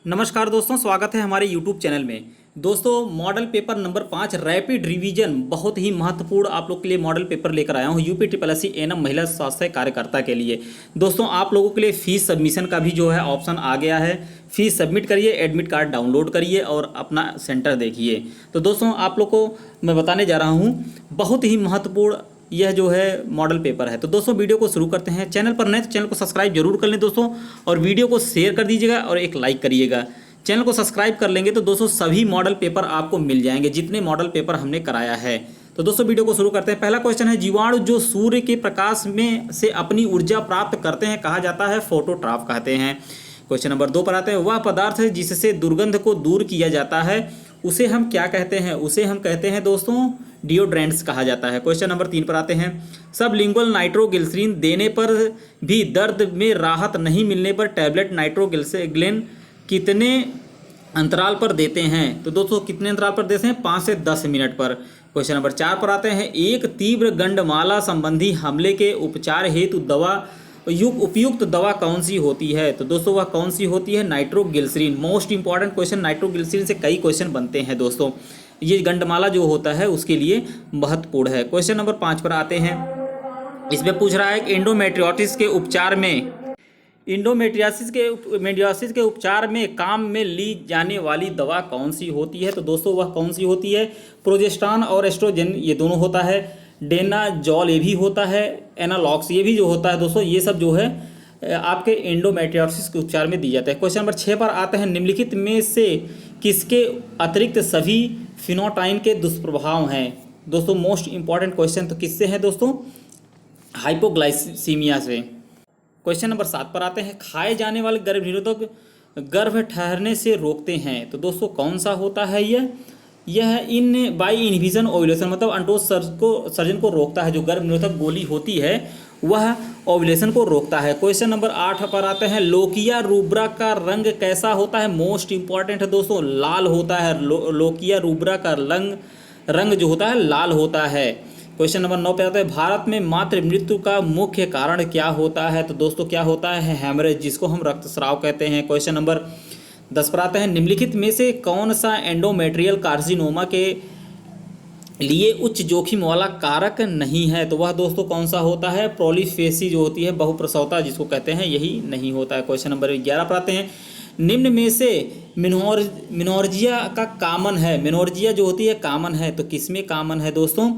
नमस्कार दोस्तों, स्वागत है हमारे YouTube चैनल में। दोस्तों, model paper number 5 rapid revision बहुत ही महत्वपूर्ण आप लोग के लिए मॉडल पेपर लेकर आया हूँ यूपी SSC एनएम महिला स्वास्थ्य कार्यकर्ता के लिए। दोस्तों, आप लोगों के लिए फीस सबमिशन का भी जो है ऑप्शन आ गया है। फीस सबमिट करिए, एडमिट कार्ड डाउनलोड करिए और अपना सेंटर देखिए। तो दोस्तों, आप लोग को मैं बताने जा रहा हूँ बहुत ही महत्वपूर्ण यह जो है मॉडल पेपर है। तो दोस्तों, वीडियो को शुरू करते हैं। चैनल पर नए तो चैनल को सब्सक्राइब जरूर कर लें दोस्तों, और वीडियो को शेयर कर दीजिएगा और एक लाइक करिएगा। चैनल को सब्सक्राइब कर लेंगे तो दोस्तों सभी मॉडल पेपर आपको मिल जाएंगे, जितने मॉडल पेपर हमने कराया है। तो दोस्तों, वीडियो को शुरू करते हैं। पहला क्वेश्चन है, जीवाणु जो सूर्य के प्रकाश में से अपनी ऊर्जा प्राप्त करते हैं कहा जाता है फोटोट्रॉप कहते हैं। क्वेश्चन नंबर 2 पर आते हैं, वह पदार्थ है जिससे दुर्गंध को दूर किया जाता है उसे हम क्या कहते हैं? उसे हम कहते हैं दोस्तों डिओड्रेंट्स कहा जाता है। क्वेश्चन नंबर 3 पर आते हैं, सबलिंगुअल नाइट्रोग्लिसरीन देने पर भी दर्द में राहत नहीं मिलने पर टैबलेट नाइट्रोग्लिसरीन कितने अंतराल पर देते हैं? तो दोस्तों, कितने अंतराल पर देते हैं? 5 से 10 मिनट पर। क्वेश्चन नंबर 4 पर आते हैं, एक तीव्र गंडमाला संबंधी हमले के उपचार हेतु उपयुक्त दवा कौन सी होती है? तो दोस्तों, वह कौन सी होती है? Nitroglycerine. Most important question, nitroglycerine से कई क्वेश्चन बनते हैं दोस्तों। ये गंडमाला जो होता है उसके लिए महत्वपूर्ण है। क्वेश्चन नंबर 5 पर आते हैं, इसमें पूछ रहा है कि इंडोमेट्रियासिस के उपचार में काम में ली जाने वाली दवा कौन सी होती है? तो दोस्तों, वह कौन सी होती है? प्रोजेस्टेरॉन और एस्ट्रोजन ये दोनों होता है। डेनाजॉल ये भी होता है। एनालॉक्स ये भी जो होता है दोस्तों, ये सब जो है आपके इंडोमेट्रियोसिस के उपचार में दी जाता है। क्वेश्चन नंबर 6 पर आते हैं, निम्नलिखित में से किसके अतिरिक्त सभी फिनोटाइन के दुष्प्रभाव हैं? दोस्तों, मोस्ट इंपॉर्टेंट क्वेश्चन तो किससे है दोस्तों? हाइपोग्लाइसीमिया से। क्वेश्चन नंबर 7 पर आते हैं, खाए जाने वाले गर्भ निरोधक गर्भ ठहरने से रोकते हैं। तो दोस्तों, कौन सा होता है यह इन बाई इनहिबिशन ओव्यूलेशन, मतलब अंडोज सर्जन को रोकता है। जो गर्भ निरोधक गोली होती है वह ओव्यूलेशन को रोकता है। क्वेश्चन नंबर 8 पर आते हैं, लोकिया रूब्रा का रंग कैसा होता है? मोस्ट इंपॉर्टेंट है दोस्तों, लाल होता है। लोकिया रूब्रा का रंग जो होता है लाल होता है। क्वेश्चन नंबर 9 पे आता है, भारत में मातृ मृत्यु का मुख्य कारण क्या होता है? तो दोस्तों, क्या होता है? हेमरेज, जिसको हम रक्तस्राव कहते हैं। क्वेश्चन नंबर 10 पर आते हैं, निम्नलिखित में से कौन सा एंडोमेट्रियल कार्सिनोमा के लिए उच्च जोखिम वाला कारक नहीं है? तो वह दोस्तों कौन सा होता है? प्रोलिफेसी जो होती है, बहुप्रसवता जिसको कहते हैं, यही नहीं होता है। क्वेश्चन नंबर 11 पर आते हैं, निम्न में से मिनोर्जिया का कामन है। मिनोर्जिया जो होती है कामन है, तो किस में कामन है दोस्तों?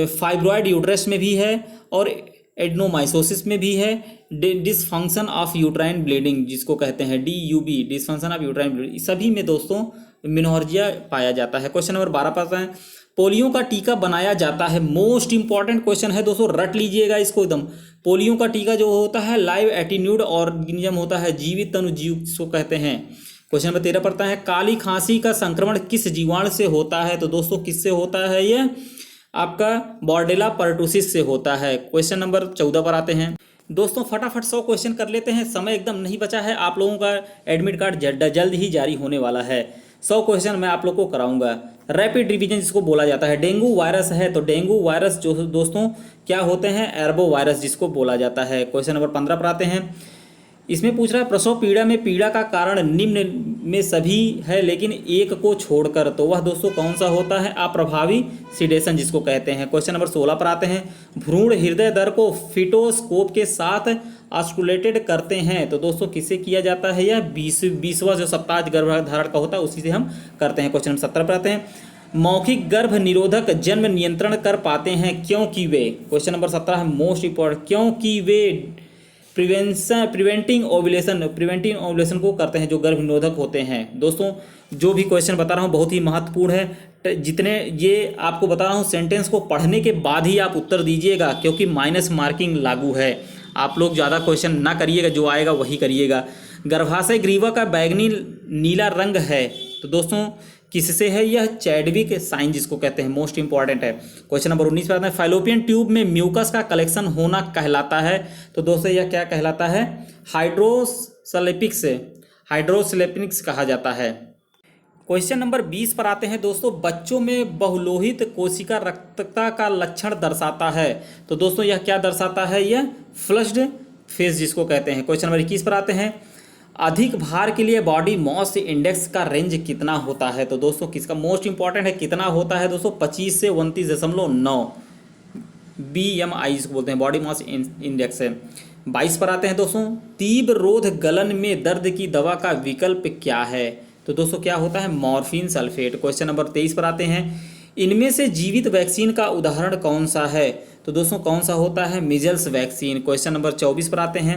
फाइब्रॉयड यूट्रस में भी है और एडनोमाइसोसिस में भी है। डिसफंक्शन ऑफ यूट्राइन ब्लीडिंग जिसको कहते हैं DUB, dysfunction of uterine bleeding, सभी में दोस्तों मिनोर्जिया पाया जाता है। क्वेश्चन नंबर 12 पर है, पोलियो का टीका बनाया जाता है। मोस्ट इंपॉर्टेंट क्वेश्चन है दोस्तों, रट लीजिएगा इसको एकदम। पोलियो का टीका जो होता है लाइव एटीन्यूड ऑर्गेनिज्म होता है, जीवित तनुजीव जिसको कहते हैं। क्वेश्चन नंबर 13 पढ़ता है, काली खांसी का संक्रमण किस जीवाणु से होता है? तो दोस्तों, किससे होता है? यह आपका बॉर्डेला पर्टुसिस से होता है। क्वेश्चन नंबर 14 पर आते हैं दोस्तों, फटाफट 100 क्वेश्चन कर लेते हैं, समय एकदम नहीं बचा है। आप लोगों का एडमिट कार्ड जल्द ही जारी होने वाला है। 100 क्वेश्चन मैं आप लोग को कराऊंगा। रैपिड रिवीजन जिसको बोला जाता है, डेंगू वायरस है तो डेंगू वायरस जो दोस्तों क्या होते हैं? एर्बो वायरस जिसको बोला जाता है। क्वेश्चन नंबर 15 पर आते हैं, इसमें पूछ रहा है, प्रसव पीड़ा में पीड़ा का कारण निम्न में सभी है लेकिन एक को छोड़कर, तो वह दोस्तों कौन सा होता है? अप्रभावी सिडेशन जिसको कहते हैं। क्वेश्चन नंबर 16 पर आते हैं, भ्रूण हृदय दर को फिटोस्कोप के साथ ऑस्कुलेटेड करते हैं। तो दोस्तों, किससे किया जाता है? यह 20वां जो सप्ताह गर्भधारण का होता है उसी से हम करते हैं। क्वेश्चन नंबर 17 पर आते हैं, मौखिक गर्भ निरोधक जन्म नियंत्रण कर पाते हैं क्योंकि वे? क्वेश्चन नंबर 17 है मोस्ट इंपॉर्टेंट, क्योंकि वे प्रिवेंटिंग ओव्यूलेशन को करते हैं, जो गर्भ निरोधक होते हैं। दोस्तों, जो भी क्वेश्चन बता रहा हूँ बहुत ही महत्वपूर्ण है। जितने ये आपको बता रहा हूँ सेंटेंस को पढ़ने के बाद ही आप उत्तर दीजिएगा, क्योंकि माइनस मार्किंग लागू है। आप लोग ज़्यादा क्वेश्चन ना करिएगा, जो आएगा वही करिएगा। गर्भाशय ग्रीवा का बैगनी नीला रंग है, तो दोस्तों किससे है? यह चैडविक साइन जिसको कहते हैं, मोस्ट इंपॉर्टेंट है। क्वेश्चन नंबर 19 पर आता है, फाइलोपियन ट्यूब में म्यूकस का कलेक्शन होना कहलाता है। तो दोस्तों, यह क्या कहलाता है? हाइड्रोस्लेपिनिक्स कहा जाता है। क्वेश्चन नंबर 20 पर आते हैं दोस्तों, बच्चों में बहुलोहित कोशिका रक्तता का लक्षण दर्शाता है। तो दोस्तों, यह क्या दर्शाता है? यह फ्लश्ड फेस जिसको कहते हैं। क्वेश्चन नंबर 21 पर आते हैं, अधिक भार के लिए बॉडी मास इंडेक्स का रेंज कितना होता है? तो दोस्तों किसका मोस्ट इंपॉर्टेंट है, कितना होता है दोस्तों? 25 से 29.9 BMI इसको बोलते हैं, बॉडी मास इंडेक्स है। 22 पर आते हैं दोस्तों, तीव्र रोध गलन में दर्द की दवा का विकल्प क्या है? तो दोस्तों क्या होता है? Morphine sulphate. क्वेश्चन नंबर 23 पर आते हैं, इनमें से जीवित वैक्सीन का उदाहरण कौन सा है? तो दोस्तों कौन सा होता है? Measles vaccine. क्वेश्चन नंबर 24 पर आते हैं,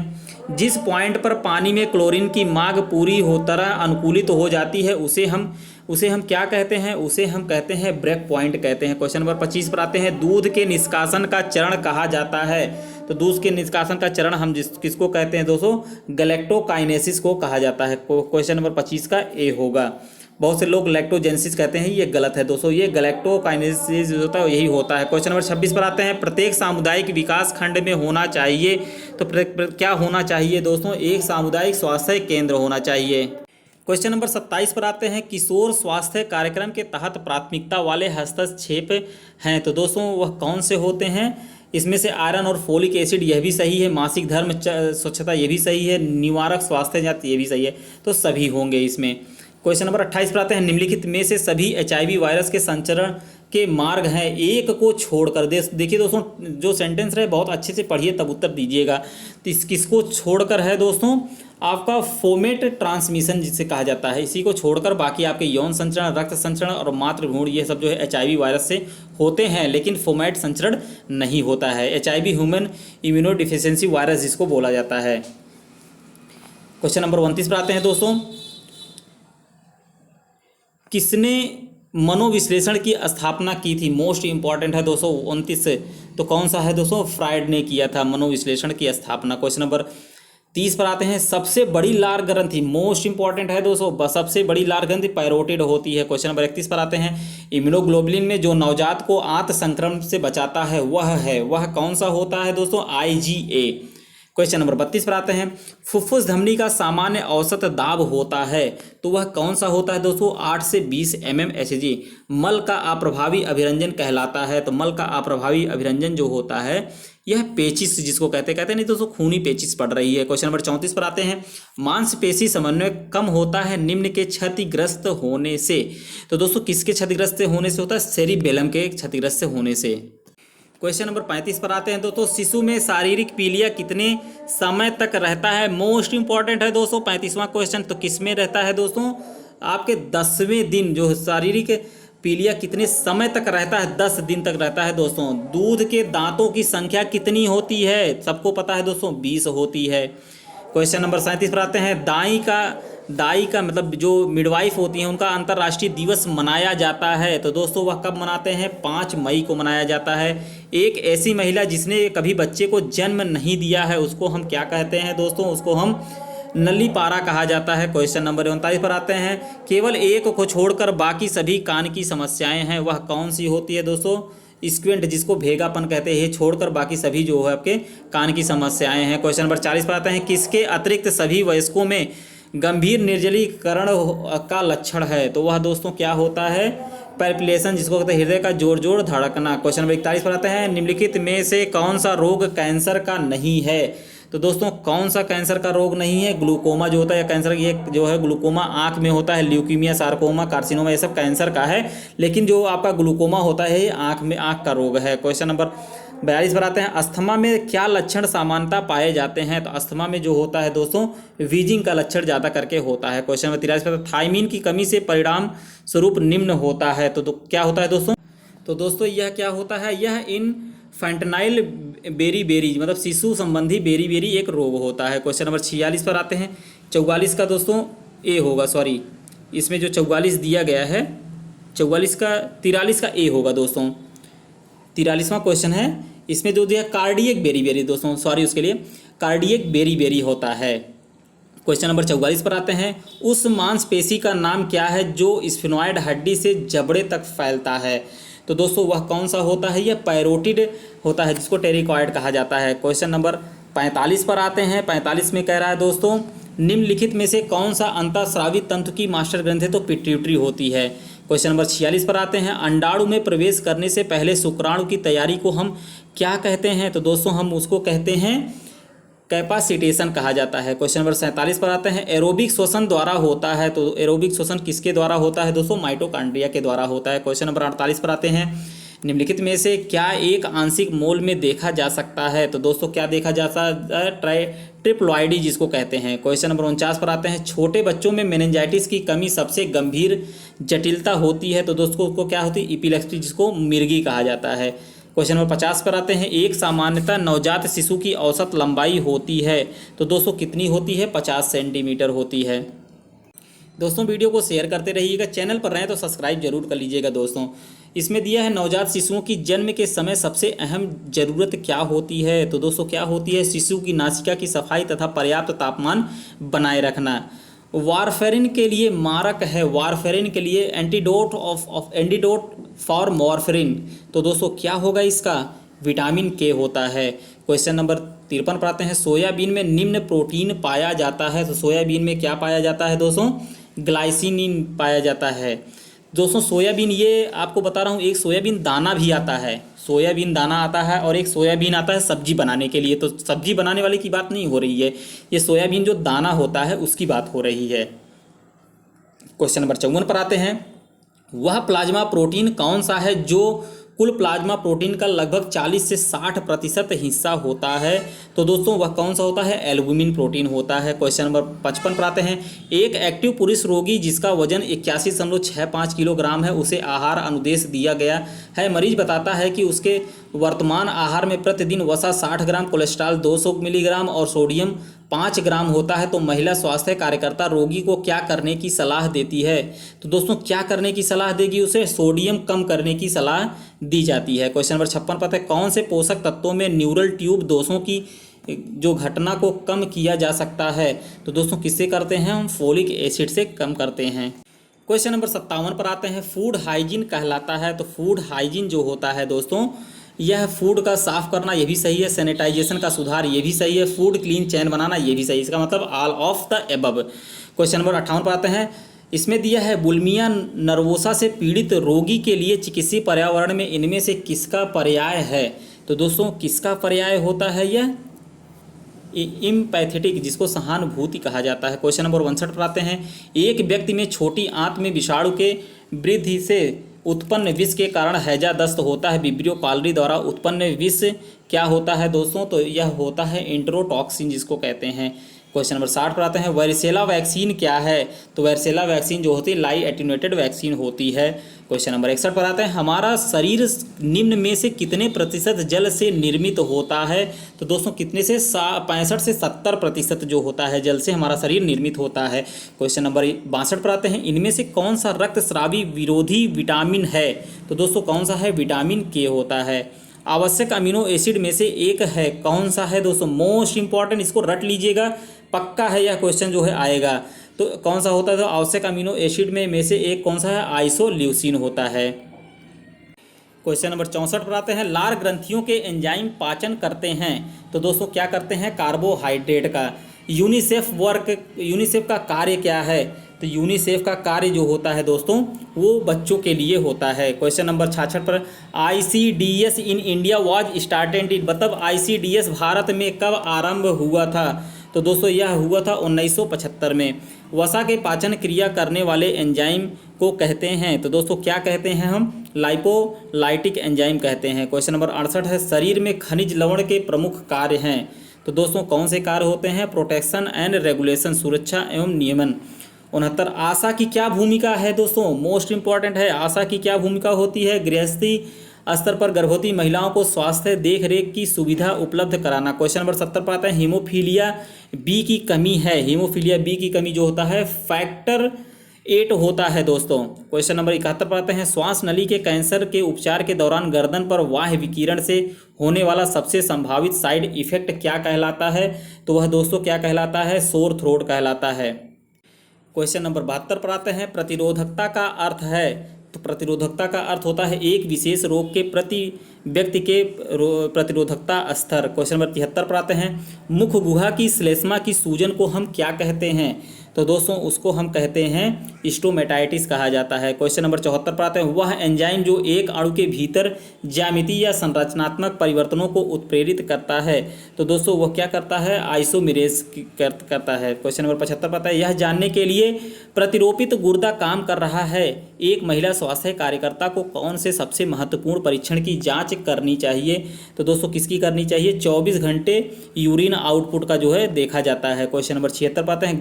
जिस पॉइंट पर पानी में क्लोरीन की मांग पूरी हो तरह अनुकूलित हो जाती है उसे हम क्या कहते हैं? उसे हम कहते हैं ब्रेक पॉइंट कहते हैं। क्वेश्चन नंबर 25 पर आते हैं, दूध के निष्कासन का चरण कहा जाता है? तो दूध के निष्कासन का चरण हम किसको कहते हैं दोस्तों? गैलेक्टोकाइनेसिस को कहा जाता है। क्वेश्चन नंबर 25 का ए होगा। बहुत से लोग लैक्टोजेनेसिस कहते हैं, ये गलत है दोस्तों, ये गैलेक्टोकाइनेसिस होता है, यही होता है। क्वेश्चन नंबर 26 पर आते हैं, प्रत्येक सामुदायिक विकास खंड में होना चाहिए, तो क्या होना चाहिए दोस्तों? एक सामुदायिक स्वास्थ्य केंद्र होना चाहिए। क्वेश्चन नंबर 27 पर आते हैं, किशोर स्वास्थ्य कार्यक्रम के तहत प्राथमिकता वाले हस्तक्षेप हैं, तो दोस्तों वह कौन से होते हैं? इसमें से आयरन और फोलिक एसिड, यह भी सही है। मासिक धर्म स्वच्छता, यह भी सही है। निवारक स्वास्थ्य जांच, ये भी सही है, तो सभी होंगे इसमें। क्वेश्चन नंबर 28 पर आते हैं, निम्नलिखित में से सभी HIV वायरस के संचरण के मार्ग हैं एक को छोड़कर। देखिए दोस्तों, जो सेंटेंस रहे बहुत अच्छे से पढ़िए तब उत्तर दीजिएगा। तो किसको छोड़कर है दोस्तों? आपका फोमेट ट्रांसमिशन जिसे कहा जाता है, इसी को छोड़कर बाकी आपके यौन संचरण, रक्त संचरण और मातृ भ्रूण, ये सब जो है HIV वायरस से होते हैं, लेकिन फोमेट संचरण नहीं होता है। HIV ह्यूमन इम्यूनोडिफिशियेंसी वायरस जिसको बोला जाता है। क्वेश्चन नंबर 29 पर आते हैं दोस्तों, किसने मनोविश्लेषण की स्थापना की थी? मोस्ट इंपॉर्टेंट है दोस्तों 29 से, तो कौन सा है दोस्तों? फ्राइड ने किया था मनोविश्लेषण की स्थापना। क्वेश्चन नंबर 30 पर आते हैं, सबसे बड़ी लार ग्रंथि, मोस्ट इंपॉर्टेंट है दोस्तों, सबसे बड़ी लार ग्रंथि पैरोटिड होती है। क्वेश्चन नंबर 31 पर आते हैं, इम्यूनोग्लोबुलिन में जो नवजात को आंत संक्रमण से बचाता है वह कौन सा होता है दोस्तों? IgA। क्वेश्चन नंबर 32 पर आते हैं, फुफ्फुस धमनी का सामान्य औसत दाब होता है, तो वह कौन सा होता है दोस्तों? 8 से 20 mmHg। मल का अप्रभावी अभिरंजन कहलाता है, तो मल का अप्रभावी अभिरंजन जो होता है यह पेचिस जिसको कहते हैं नहीं दोस्तों, खूनी पेचिस पड़ रही है। क्वेश्चन नंबर 34 पर आते हैं, मांसपेशी समन्वय कम होता है निम्न के क्षतिग्रस्त होने से, तो दोस्तों किसके क्षतिग्रस्त होने से होता है? सेरिबेलम के क्षतिग्रस्त होने से। क्वेश्चन नंबर 35 पर आते हैं दोस्तों, शिशु में शारीरिक पीलिया कितने समय तक रहता है? मोस्ट इंपॉर्टेंट है दोस्तों 35वां क्वेश्चन, तो किस में रहता है दोस्तों? आपके 10वें दिन जो शारीरिक पीलिया कितने समय तक रहता है? 10 दिन तक रहता है दोस्तों। दूध के दांतों की संख्या कितनी होती है? सबको पता है दोस्तों 20 होती है। क्वेश्चन नंबर 37 पर आते हैं, दाई का मतलब जो मिडवाइफ होती हैं उनका अंतर्राष्ट्रीय दिवस मनाया जाता है, तो दोस्तों वह कब मनाते हैं? 5 मई को मनाया जाता है। एक ऐसी महिला जिसने कभी बच्चे को जन्म नहीं दिया है उसको हम क्या कहते हैं दोस्तों? उसको हम नलीपारा कहा जाता है। क्वेश्चन नंबर 39 पर आते हैं, केवल एक को छोड़कर बाकी सभी कान की समस्याएं हैं, वह कौन सी होती है दोस्तों? स्क्विंट जिसको भेगापन कहते हैं, छोड़कर बाकी सभी जो है आपके कान की समस्याएं हैं। क्वेश्चन नंबर 40 पर आते हैं, किसके अतिरिक्त सभी वयस्कों में गंभीर निर्जलीकरण का लक्षण है? तो वह दोस्तों क्या होता है? पैल्पिटेशन जिसको कहते हैं हृदय का जोर जोर धड़कना। क्वेश्चन नंबर 41 पर आते हैं, निम्नलिखित में से कौन सा रोग कैंसर का नहीं है? तो दोस्तों कौन सा कैंसर का रोग नहीं है? ग्लूकोमा जो होता है, या कैंसर ये जो है ग्लूकोमा आंख में होता है, ल्यूकीमिया, सार्कोमा, कार्सिनोमा, ये सब कैंसर का है, लेकिन जो आपका ग्लूकोमा होता है ये आंख का रोग है। क्वेश्चन नंबर 42 पर आते हैं, अस्थमा में क्या लक्षण सामान्यता पाए जाते हैं? तो अस्थमा में जो होता है दोस्तों वीजिंग का लक्षण ज़्यादा करके होता है। क्वेश्चन नंबर 43 पर, थायमीन की कमी से परिणाम स्वरूप निम्न होता है, तो क्या होता है दोस्तों? तो दोस्तों यह क्या होता है? यह इनफैंटाइल बेरीबेरी मतलब शिशु संबंधी बेरीबेरी एक रोग होता है। क्वेश्चन नंबर 46 पर आते हैं, 44 का दोस्तों ए होगा, सॉरी इसमें जो 44 दिया गया है 43 का ए होगा दोस्तों। 43वां क्वेश्चन है, इसमें जो दिया कार्डियक बेरीबेरी दोस्तों, सॉरी उसके लिए कार्डियक बेरीबेरी होता है। क्वेश्चन नंबर 44 पर आते हैं, उस मांसपेशी का नाम क्या है जो स्फिनॉइड हड्डी से जबड़े तक फैलता है? तो दोस्तों वह कौन सा होता है? यह पैरोटिड होता है जिसको टेरिकॉइड कहा जाता है। क्वेश्चन नंबर 45 पर आते हैं, 45 में कह रहा है दोस्तों, निम्नलिखित में से कौन सा अंतःस्रावी तंत्र की मास्टर ग्रंथि है? तो पिट्यूटरी होती है। क्वेश्चन नंबर 46 पर आते हैं, अंडाणु में प्रवेश करने से पहले शुक्राणु की तैयारी को हम क्या कहते हैं? तो दोस्तों हम उसको कहते हैं कैपासिटेशन कहा जाता है। क्वेश्चन नंबर 47 पर आते हैं, एरोबिक श्वसन द्वारा होता है, तो एरोबिक श्वसन किसके द्वारा होता है दोस्तों? माइटोकॉन्ड्रिया के द्वारा होता है। क्वेश्चन नंबर 48 पर आते हैं, निम्नलिखित में से क्या एक आंशिक मोल में देखा जा सकता है? तो दोस्तों क्या देखा जा सकता है? ट्रिप्लॉइडी जिसको कहते हैं। क्वेश्चन नंबर 49 पर आते हैं, छोटे बच्चों में मेनिंजाइटिस की कमी सबसे गंभीर जटिलता होती है, तो दोस्तों उसको क्या होती है? एपिलेप्सी, जिसको मिर्गी कहा जाता है। क्वेश्चन नंबर 50 पर आते हैं, एक सामान्यतः नवजात शिशु की औसत लंबाई होती है, तो दोस्तों कितनी होती है? 50 सेंटीमीटर होती है। दोस्तों वीडियो को शेयर करते रहिएगा, चैनल पर रहें तो सब्सक्राइब जरूर कर लीजिएगा। दोस्तों इसमें दिया है, नवजात शिशुओं की जन्म के समय सबसे अहम जरूरत क्या होती है? तो दोस्तों क्या होती है? शिशु की नासिका की सफाई तथा पर्याप्त तापमान बनाए रखना। वारफेरिन के लिए मारक है, वारफेरिन के लिए एंटीडोट फॉर वारफेरिन, तो दोस्तों क्या होगा इसका? विटामिन के होता है। क्वेश्चन नंबर 53 पर आते हैं, सोयाबीन में निम्न प्रोटीन पाया जाता है, तो सोयाबीन में क्या पाया जाता है दोस्तों? ग्लाइसिनिन पाया जाता है। दोस्तों सोयाबीन, ये आपको बता रहा हूँ, एक सोयाबीन दाना भी आता है, सोयाबीन दाना आता है और एक सोयाबीन आता है सब्जी बनाने के लिए। तो सब्जी बनाने वाले की बात नहीं हो रही है, ये सोयाबीन जो दाना होता है उसकी बात हो रही है। क्वेश्चन नंबर 54 पर आते हैं, वह प्लाज्मा प्रोटीन कौन सा है जो कुल प्लाज्मा प्रोटीन का लगभग 40 से 60% हिस्सा होता है? तो दोस्तों वह कौन सा होता है? एल्बुमिन प्रोटीन होता है। क्वेश्चन नंबर 55 पर आते हैं, एक एक्टिव पुरुष रोगी जिसका वजन 81.65 किलोग्राम है, उसे आहार अनुदेश दिया गया है। मरीज बताता है कि उसके वर्तमान आहार में प्रतिदिन वसा 60 ग्राम, कोलेस्ट्रॉल 200 मिलीग्राम और सोडियम 5 ग्राम होता है। तो महिला स्वास्थ्य कार्यकर्ता रोगी को क्या करने की सलाह देती है? तो दोस्तों क्या करने की सलाह देगी? उसे सोडियम कम करने की सलाह दी जाती है। क्वेश्चन नंबर 56 पर है, कौन से पोषक तत्वों में न्यूरल ट्यूब दोषों की जो घटना को कम किया जा सकता है? तो दोस्तों किससे करते हैं हम? फोलिक एसिड से कम करते हैं। क्वेश्चन नंबर 57 पर आते हैं, फूड हाइजीन कहलाता है, तो फूड हाइजीन जो होता है दोस्तों, यह फूड का साफ करना, ये भी सही है। सैनिटाइजेशन का सुधार, ये भी सही है। फूड क्लीन चैन बनाना, ये भी सही है। इसका मतलब all of the above. Question number 58 पर आते हैं, इसमें दिया है, बुलिमिया नर्वोसा से पीड़ित रोगी के लिए चिकित्सीय पर्यावरण में इनमें से किसका पर्याय है? तो दोस्तों किसका पर्याय होता है? यह इम्पैथेटिक, जिसको सहानुभूति कहा जाता है। क्वेश्चन नंबर 59 पर आते हैं, एक व्यक्ति में छोटी आंत में विषाणु के वृद्धि से उत्पन्न विष के कारण हैजा दस्त होता है। विब्रियो कॉलरी द्वारा उत्पन्न विष क्या होता है दोस्तों? तो यह होता है इंट्रोटॉक्सिन, जिसको कहते हैं। क्वेश्चन नंबर 60 पर आते हैं, वैरिसेला वैक्सीन क्या है? तो वैरिसेला वैक्सीन जो होती है लाई एटेन्यूएटेड वैक्सीन होती है। क्वेश्चन नंबर 61 पर आते हैं, हमारा शरीर निम्न में से कितने प्रतिशत जल से निर्मित होता है? तो दोस्तों कितने से? 65 से 70% जो होता है जल से हमारा शरीर निर्मित होता है। क्वेश्चन नंबर 62 पर आते हैं, इनमें से कौन सा रक्तस्रावी विरोधी विटामिन है? तो दोस्तों कौन सा है? विटामिन के होता है। आवश्यक अमीनो एसिड में से एक है, कौन सा है दोस्तों? मोस्ट इंपॉर्टेंट, इसको रट लीजिएगा, पक्का है यह क्वेश्चन जो है आएगा। तो कौन सा होता है? तो आवश्यक अमीनो एसिड में से एक कौन सा है? आइसोल्यूसिन होता है। क्वेश्चन नंबर 64 पर आते हैं, लार ग्रंथियों के एंजाइम पाचन करते हैं, तो दोस्तों क्या करते हैं? कार्बोहाइड्रेट का। यूनिसेफ का कार्य क्या है? तो यूनिसेफ का कार्य जो होता है दोस्तों वो बच्चों के लिए होता है। क्वेश्चन नंबर 66 पर, ICDS in India was started in, मतलब ICDS भारत में कब आरंभ हुआ था? तो दोस्तों यह हुआ था 1975 में। वसा के पाचन क्रिया करने वाले एंजाइम को कहते हैं, तो दोस्तों क्या कहते हैं हम? लाइपोलाइटिक एंजाइम कहते हैं। क्वेश्चन नंबर 68 है, शरीर में खनिज लवण के प्रमुख कार्य हैं, तो दोस्तों कौन से कार्य होते हैं? प्रोटेक्शन एंड रेगुलेशन, सुरक्षा एवं नियमन। 69, आशा की क्या भूमिका है दोस्तों? मोस्ट इंपॉर्टेंट है, आशा की क्या भूमिका होती है? गृहस्थी स्तर पर गर्भवती महिलाओं को स्वास्थ्य देख रेख की सुविधा उपलब्ध कराना। क्वेश्चन नंबर 70 पर आता है, हीमोफीलिया बी की कमी है, हीमोफीलिया बी की कमी जो होता है फैक्टर 8 होता है दोस्तों। क्वेश्चन नंबर 71 पर आते हैं, श्वास नली के कैंसर के उपचार के दौरान गर्दन पर बाह्य विकिरण से होने वाला सबसे संभावित साइड इफेक्ट क्या कहलाता है? तो वह दोस्तों क्या कहलाता है? सोर थ्रोट कहलाता है। क्वेश्चन नंबर 72 पर आते हैं, प्रतिरोधकता का अर्थ है, तो प्रतिरोधकता का अर्थ होता है एक विशेष रोग के प्रति व्यक्ति के प्रतिरोधकता स्तर। क्वेश्चन नंबर 73 पर आते हैं, मुख गुहा की श्लेष्मा की सूजन को हम क्या कहते हैं? तो दोस्तों उसको हम कहते हैं स्टोमेटाइटिस कहा जाता है। क्वेश्चन नंबर 74 पर आते हैं, वह एंजाइम जो एक अणु के भीतर ज्यामिति या संरचनात्मक परिवर्तनों को उत्प्रेरित करता है, तो दोस्तों वह क्या करता है, आइसोमेरेज करता है। क्वेश्चन नंबर 75 पर आता है, यह जानने के लिए प्रतिरोपित गुर्दा काम कर रहा है, एक महिला स्वास्थ्य कार्यकर्ता को कौन से सबसे महत्वपूर्ण परीक्षण की जांच करनी चाहिए, तो दोस्तों किसकी करनी चाहिए, 24 घंटे यूरिन आउटपुट का जो है देखा जाता है। क्वेश्चन नंबर 76 पर आते हैं,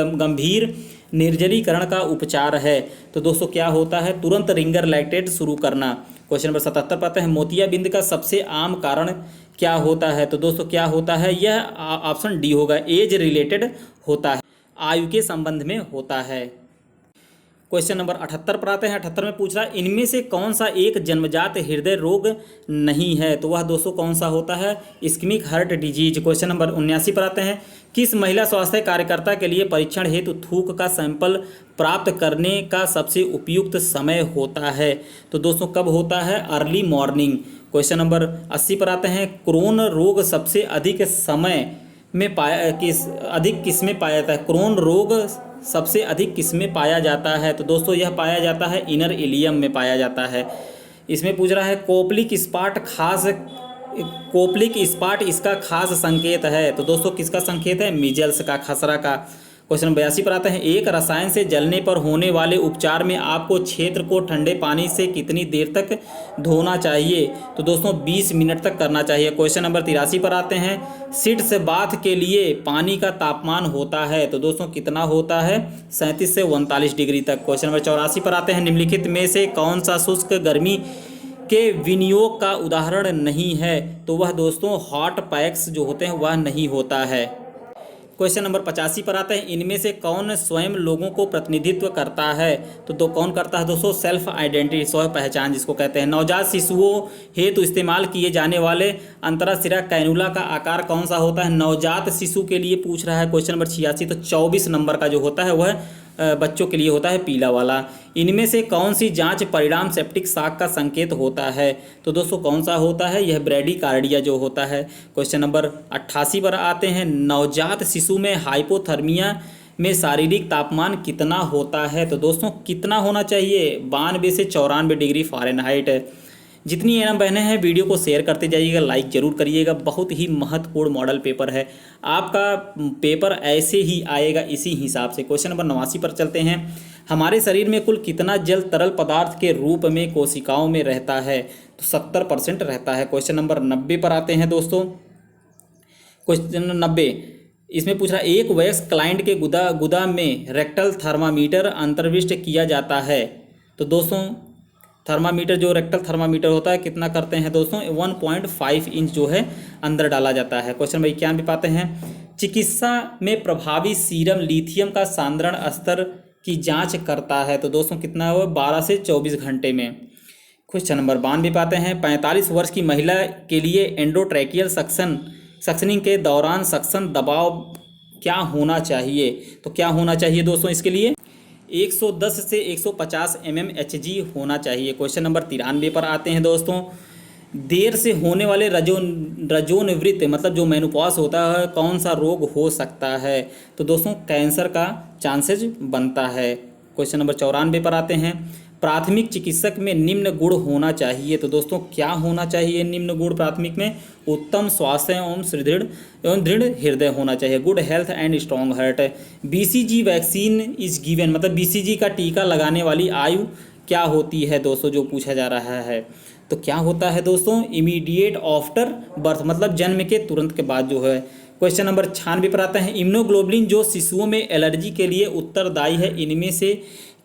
गंभीर निर्जलीकरण का उपचार है, तो दोस्तों क्या होता है, तुरंत रिंगर लैक्टेट शुरू करना। क्वेश्चन नंबर 77 पर आते हैं, मोतियाबिंद का सबसे आम कारण क्या होता है, तो दोस्तों क्या होता है, यह ऑप्शन डी होगा, एज रिलेटेड होता है, आयु के संबंध में होता है। क्वेश्चन नंबर 78 पर आते हैं। 78 में पूछ रहा है, इनमें से कौन सा एक जन्मजात हृदय रोग नहीं है, तो वह दोस्तों कौन सा होता है, ischaemic heart disease. Question number 79 पर आते हैं, किस महिला स्वास्थ्य कार्यकर्ता के लिए परीक्षण हेतु थूक का सैंपल प्राप्त करने का सबसे उपयुक्त समय होता है, तो दोस्तों कब होता है, अर्ली मॉर्निंग। क्वेश्चन नंबर 80 पर आते हैं, क्रोन रोग सबसे अधिक समय में किस में पाया जाता है, क्रोन रोग सबसे अधिक किस में पाया जाता है, तो दोस्तों यह पाया जाता है इनर इलियम में पाया जाता है। इसमें पूछ रहा है, कोपलिक स्पॉट इसका खास संकेत है, तो दोस्तों किसका संकेत है, मीजल्स का, खसरा का। क्वेश्चन 82 पर आता है, एक रसायन से जलने पर होने वाले उपचार में आपको क्षेत्र को ठंडे पानी से कितनी देर तक धोना चाहिए, तो दोस्तों 20 मिनट तक करना चाहिए। क्वेश्चन नंबर 83 पर आते हैं, सिट्स बाथ के लिए पानी का तापमान होता है, तो दोस्तों कितना होता है, 37 से 39 डिग्री तक। क्वेश्चन नंबर 84 पर आते हैं, निम्नलिखित में से कौन सा शुष्क गर्मी के विनियोग का उदाहरण नहीं है, तो वह दोस्तों हॉट पैक्स जो होते हैं वह नहीं होता है। क्वेश्चन नंबर 85 पर आता है, इनमें से कौन स्वयं लोगों को प्रतिनिधित्व करता है, तो कौन करता है दोस्तों, सेल्फ आइडेंटिटी, स्व पहचान जिसको कहते हैं। नवजात शिशुओं हेतु इस्तेमाल किए जाने वाले अंतराशिरा कैनुला का आकार कौन सा होता है, नवजात शिशु के लिए पूछ रहा है। क्वेश्चन नंबर 86, तो 24 नंबर का जो होता है वह बच्चों के लिए होता है, पीला वाला। इनमें से कौन सी जांच परिणाम सेप्टिक शॉक का संकेत होता है, तो दोस्तों कौन सा होता है, यह ब्रेडिकार्डिया जो होता है। क्वेश्चन नंबर 88 पर आते हैं, नवजात शिशु में हाइपोथर्मिया में शारीरिक तापमान कितना होता है, तो दोस्तों कितना होना चाहिए, 92 से 94 डिग्री फ़ारेनहाइट। जितनी एनम बहनें हैं वीडियो को शेयर करते जाइएगा, लाइक जरूर करिएगा, बहुत ही महत्वपूर्ण मॉडल पेपर है, आपका पेपर ऐसे ही आएगा इसी हिसाब से। क्वेश्चन नंबर 89 पर चलते हैं, हमारे शरीर में कुल कितना जल तरल पदार्थ के रूप में कोशिकाओं में रहता है, तो 70% रहता है। क्वेश्चन नंबर 90 पर आते हैं दोस्तों। क्वेश्चन 90 इसमें पूछ रहा है, एक वयस्क क्लाइंट के गुदा में रेक्टल थर्मामीटर अंतर्विष्ट किया जाता है, तो दोस्तों थर्मामीटर जो रेक्टल थर्मामीटर होता है कितना करते हैं दोस्तों, 1.5 इंच जो है अंदर डाला जाता है। क्वेश्चन नंबर 91 पाते हैं, चिकित्सा में प्रभावी सीरम लिथियम का सांद्रण स्तर की जांच करता है, तो दोस्तों कितना हो, 12 से 24 घंटे में। क्वेश्चन नंबर 92 पाते हैं, 45 वर्ष की महिला के लिए एंडोट्रैकियल सक्शनिंग के दौरान सक्शन दबाव क्या होना चाहिए, तो क्या होना चाहिए दोस्तों, इसके लिए 110 से 150 mmHg होना चाहिए। क्वेश्चन नंबर 93 पर आते हैं दोस्तों, देर से होने वाले रजोनिवृत्त मतलब जो मेनोपॉज होता है कौन सा रोग हो सकता है, तो दोस्तों कैंसर का चांसेज बनता है। क्वेश्चन नंबर 94 पर आते हैं, प्राथमिक चिकित्सक में निम्न गुण होना चाहिए, तो दोस्तों क्या होना चाहिए निम्न गुण प्राथमिक में, उत्तम स्वास्थ्य एवं सुदृढ़ दृढ़ हृदय होना चाहिए, good health and strong heart. BCG vaccine is given मतलब BCG का टीका लगाने वाली आयु क्या होती है दोस्तों, जो पूछा जा रहा है, तो क्या होता है दोस्तों, इमीडिएट आफ्टर बर्थ मतलब जन्म के तुरंत के बाद जो है। क्वेश्चन नंबर 96 पर आता है, इम्यूनोग्लोबुलिन जो शिशुओं में एलर्जी के लिए उत्तरदायी है इनमें से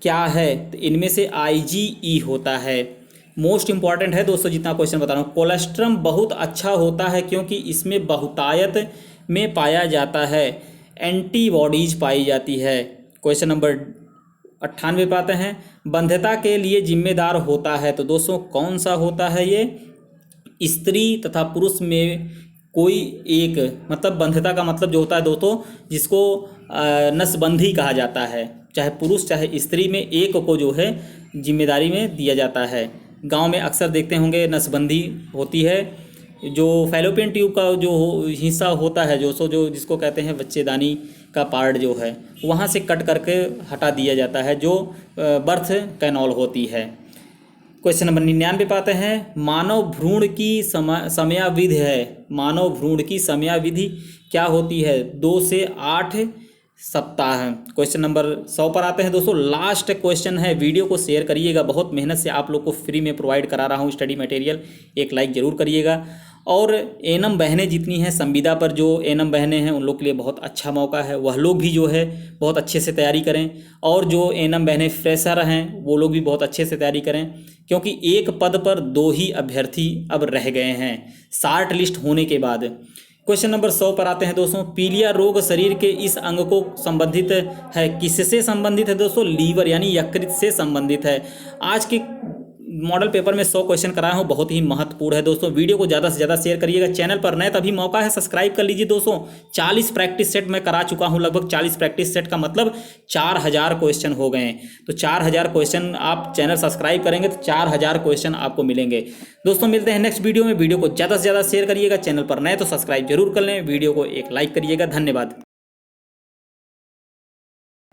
क्या है, तो इनमें से IgE होता है। मोस्ट इंपॉर्टेंट है दोस्तों जितना क्वेश्चन बता रहा हूँ। कोलेस्ट्रम बहुत अच्छा होता है क्योंकि इसमें बहुतायत में पाया जाता है, एंटीबॉडीज पाई जाती है। क्वेश्चन नंबर 98 पे आते हैं, बंध्यता के लिए जिम्मेदार होता है, तो दोस्तों कौन सा होता है, ये स्त्री तथा पुरुष में कोई एक मतलब बंध्यता का मतलब जो होता है दोस्तों जिसको नसबंदी कहा जाता है, चाहे पुरुष चाहे स्त्री में एक को जो है जिम्मेदारी में दिया जाता है। गांव में अक्सर देखते होंगे नसबंदी होती है, जो फैलोपियन ट्यूब का जो हिस्सा होता है जो जिसको कहते हैं बच्चेदानी का पार्ट जो है वहाँ से कट करके हटा दिया जाता है, जो बर्थ कैनॉल होती है। क्वेश्चन नंबर 99 पे आते हैं, मानव भ्रूण की समयावधि है, मानव भ्रूण की समयावधि क्या होती है? 2 से 8 सप्ताह। क्वेश्चन नंबर 100 पर आते हैं दोस्तों, लास्ट क्वेश्चन है। वीडियो को शेयर करिएगा, बहुत मेहनत से आप लोग को फ्री में प्रोवाइड करा रहा हूँ स्टडी मटेरियल, एक लाइक ज़रूर करिएगा। और एनम बहनें जितनी हैं, संविदा पर जो एनम बहनें हैं उन लोग के लिए बहुत अच्छा मौका है, वह लोग भी जो है बहुत अच्छे से तैयारी करें। और जो एनम बहनें फ्रेशर हैं वो लोग भी बहुत अच्छे से तैयारी करें, क्योंकि एक पद पर 2 ही अभ्यर्थी अब रह गए हैं शार्ट लिस्ट होने के बाद। क्वेश्चन नंबर 100 पर आते हैं दोस्तों, पीलिया रोग शरीर के इस अंग को संबंधित है, किससे संबंधित है दोस्तों? लीवर यानी यकृत से संबंधित है। आज के मॉडल पेपर में 100 क्वेश्चन कराया हूँ, बहुत ही महत्वपूर्ण है दोस्तों। वीडियो को ज़्यादा से ज़्यादा शेयर करिएगा। चैनल पर नए तभी मौका है, सब्सक्राइब कर लीजिए दोस्तों। 40 प्रैक्टिस सेट मैं करा चुका हूँ, लगभग 40 प्रैक्टिस सेट का मतलब 4000 क्वेश्चन हो गए हैं। तो 4000 क्वेश्चन आप चैनल सब्सक्राइब करेंगे तो 4000 क्वेश्चन आपको मिलेंगे दोस्तों। मिलते हैं नेक्स्ट वीडियो में। वीडियो को ज़्यादा से ज़्यादा शेयर करिएगा। चैनल पर नए तो सब्सक्राइब जरूर कर लें, वीडियो को एक लाइक करिएगा। धन्यवाद।